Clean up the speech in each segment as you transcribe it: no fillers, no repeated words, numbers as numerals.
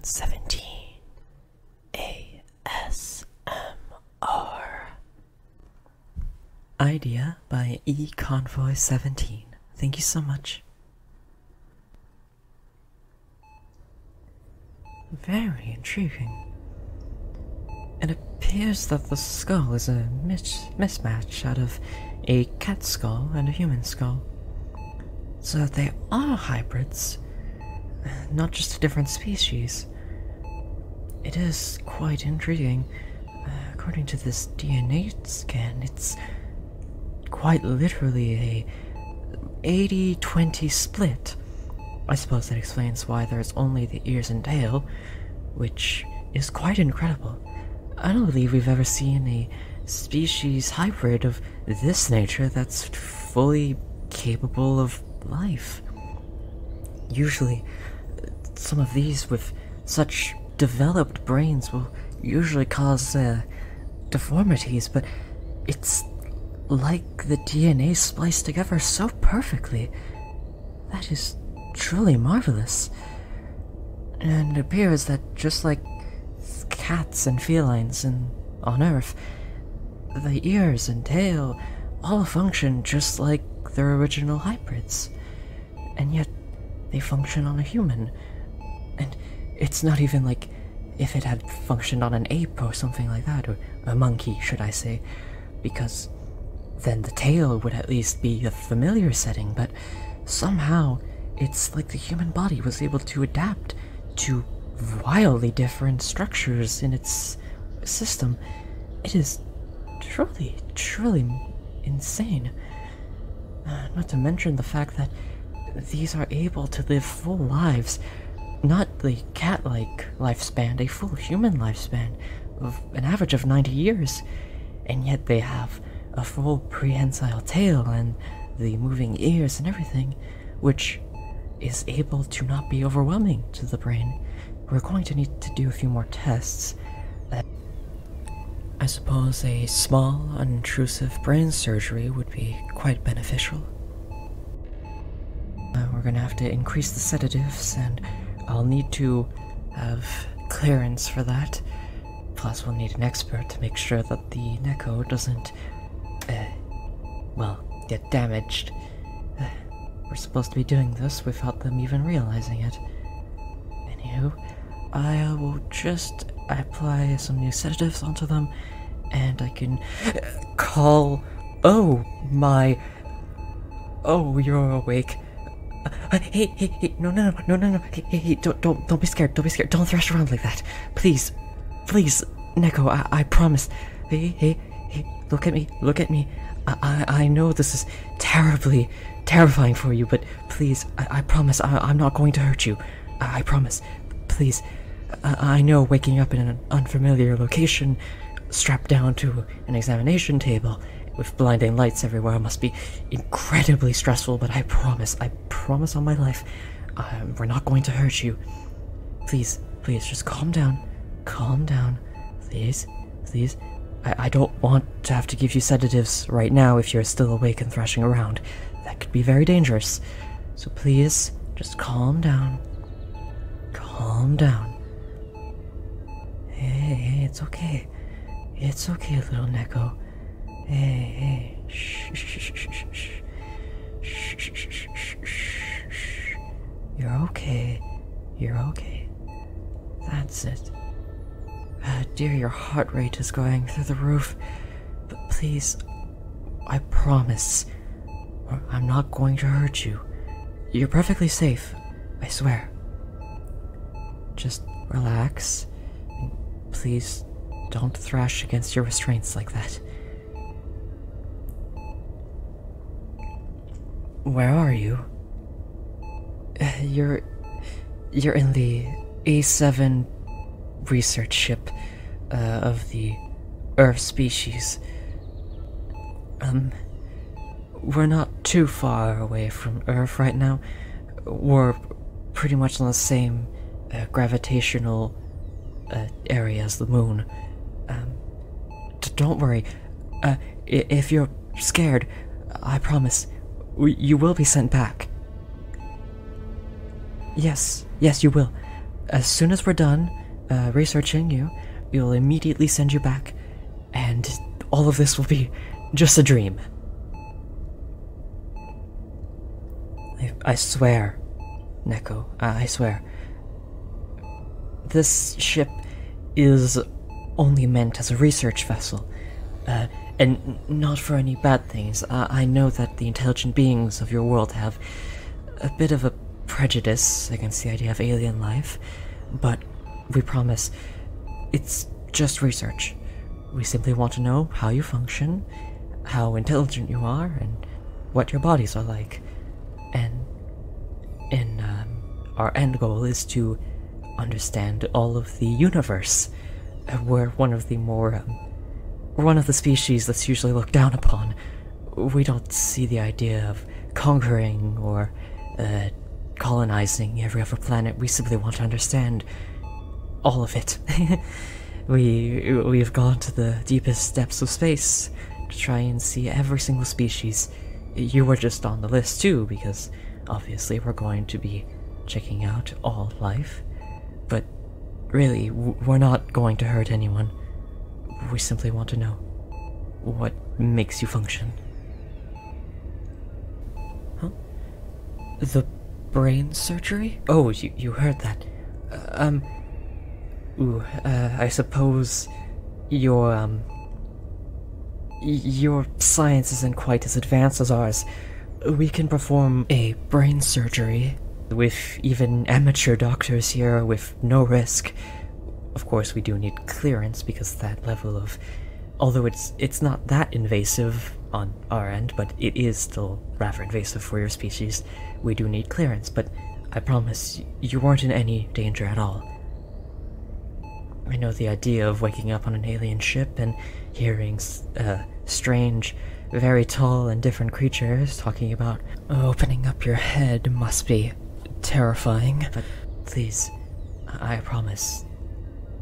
17 ASMR. Idea by eConvoy17. Thank you so much. Very intriguing. It appears that the skull is a mismatch out of a cat skull and a human skull. So they are hybrids, not just a different species. It is quite intriguing. According to this DNA scan, it's quite literally a 80-20 split. I suppose that explains why there's only the ears and tail, which is quite incredible. I don't believe we've ever seen a species hybrid of this nature that's fully capable of life. Usually, some of these with such developed brains will usually cause deformities, but it's like the DNA spliced together so perfectly. That is truly marvelous. And it appears that just like cats and felines on Earth, the ears and tail all function just like their original hybrids. And yet, they function on a human. And it's not even like if it had functioned on an ape or something like that, or a monkey, should I say, because then the tail would at least be a familiar setting, but somehow it's like the human body was able to adapt to wildly different structures in its system. It is truly, truly insane. Not to mention the fact that these are able to live full lives, not the cat-like lifespan, a full human lifespan of an average of 90 years, and yet they have a full prehensile tail and the moving ears and everything, which is able to not be overwhelming to the brain. We're going to need to do a few more tests. I suppose a small, unintrusive brain surgery would be quite beneficial. We're gonna have to increase the sedatives, and I'll need to have clearance for that. Plus, we'll need an expert to make sure that the Neko doesn't, get damaged. We're supposed to be doing this without them even realizing it. Anywho, I will just apply some new sedatives onto them, and I can call... Oh, you're awake. Hey, no, hey, don't be scared, don't thrash around like that. Please, Neko, I promise. Hey, look at me. I know this is terrifying for you, but please, I promise, I'm not going to hurt you. I promise. Please, I know waking up in an unfamiliar location, strapped down to an examination table, with blinding lights everywhere must be incredibly stressful, but I promise on my life, we're not going to hurt you. Please, just calm down, please. I don't want to have to give you sedatives right now if you're still awake and thrashing around. That could be very dangerous. So please, just calm down. Hey, it's okay. It's okay, little Neko. Hey, shh. You're okay. That's it. Dear, your heart rate is going through the roof. But please, I promise, I'm not going to hurt you. You're perfectly safe, I swear. Just relax. Please, don't thrash against your restraints like that. Where are you? You're in the A7 research ship of the Earth species. We're not too far away from Earth right now. We're pretty much on the same gravitational area as the moon. Don't worry. If you're scared, I promise, you will be sent back. Yes, you will. as soon as we're done researching you, we'll immediately send you back, and all of this will be just a dream. I swear, Neko, I swear. This ship is only meant as a research vessel, and not for any bad things. I know that the intelligent beings of your world have a bit of a prejudice against the idea of alien life, but we promise it's just research. We simply want to know how you function, how intelligent you are, and what your bodies are like. And our end goal is to understand all of the universe. We're one of the species that's usually looked down upon. We don't see the idea of conquering or colonizing every other planet. We simply want to understand all of it. We've gone to the deepest depths of space to try and see every single species. You were just on the list too, because obviously we're going to be checking out all life. But really, we're not going to hurt anyone. We simply want to know what makes you function. Huh? The brain surgery? Oh, you heard that. I suppose your science isn't quite as advanced as ours. We can perform a brain surgery with even amateur doctors here with no risk. Of course, we do need clearance because that level of... Although it's not that invasive on our end, but it is still rather invasive for your species. We do need clearance, but I promise you weren't in any danger at all. I know the idea of waking up on an alien ship and hearing strange, very tall and different creatures talking about opening up your head must be terrifying. But please, I promise,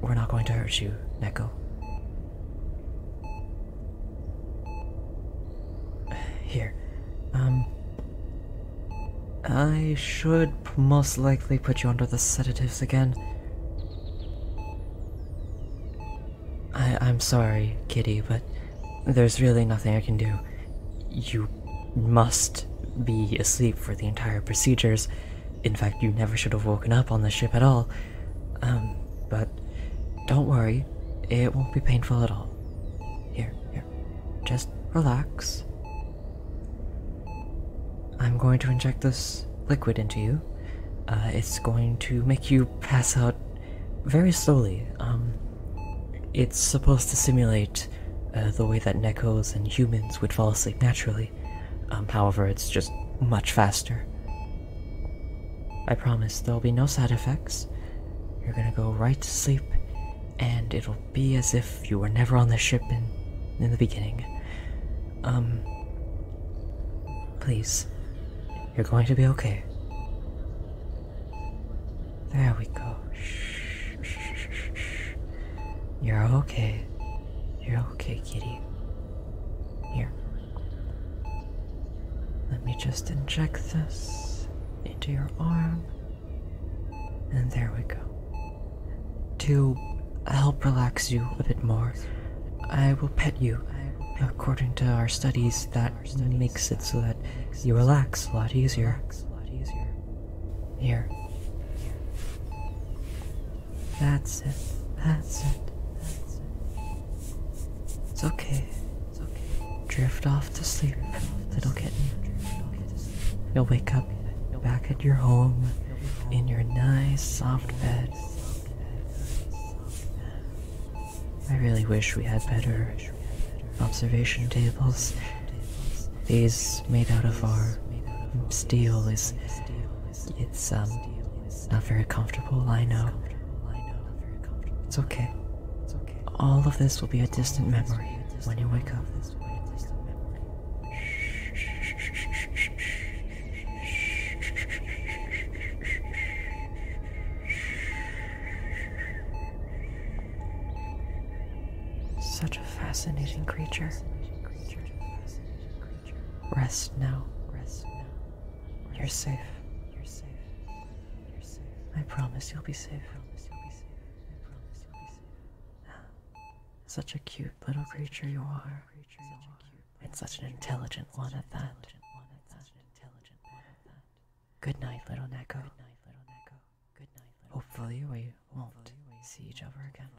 we're not going to hurt you, Neko. Here, I should most likely put you under the sedatives again. I'm sorry, Kitty, but there's really nothing I can do. You must be asleep for the entire procedures. In fact, you never should have woken up on the ship at all. But don't worry, it won't be painful at all. Here, just relax. I'm going to inject this liquid into you. It's going to make you pass out very slowly. It's supposed to simulate the way that Nekos and humans would fall asleep naturally. However, it's just much faster. I promise there'll be no side effects. You're gonna go right to sleep, and it'll be as if you were never on the ship in the beginning. Please, you're going to be okay. There we go. Shh. You're okay. You're okay, kitty. Here. Let me just inject this into your arm. And there we go. To help relax you a bit more, I will pet you. According to our studies, that makes it so that you relax a lot easier. Here. That's it. It's okay. Drift off to sleep, little kitten. You'll wake up back at your home, in your nice soft bed. I really wish we had better observation tables. These made out of our steel it's not very comfortable, I know. It's okay. All of this will be a distant memory when you wake up. Such a fascinating creature. Rest now. You're safe. I promise you'll be safe. Such a cute little creature you are. And such an intelligent one at that. Good night, little Neko. Hopefully we won't see each other again.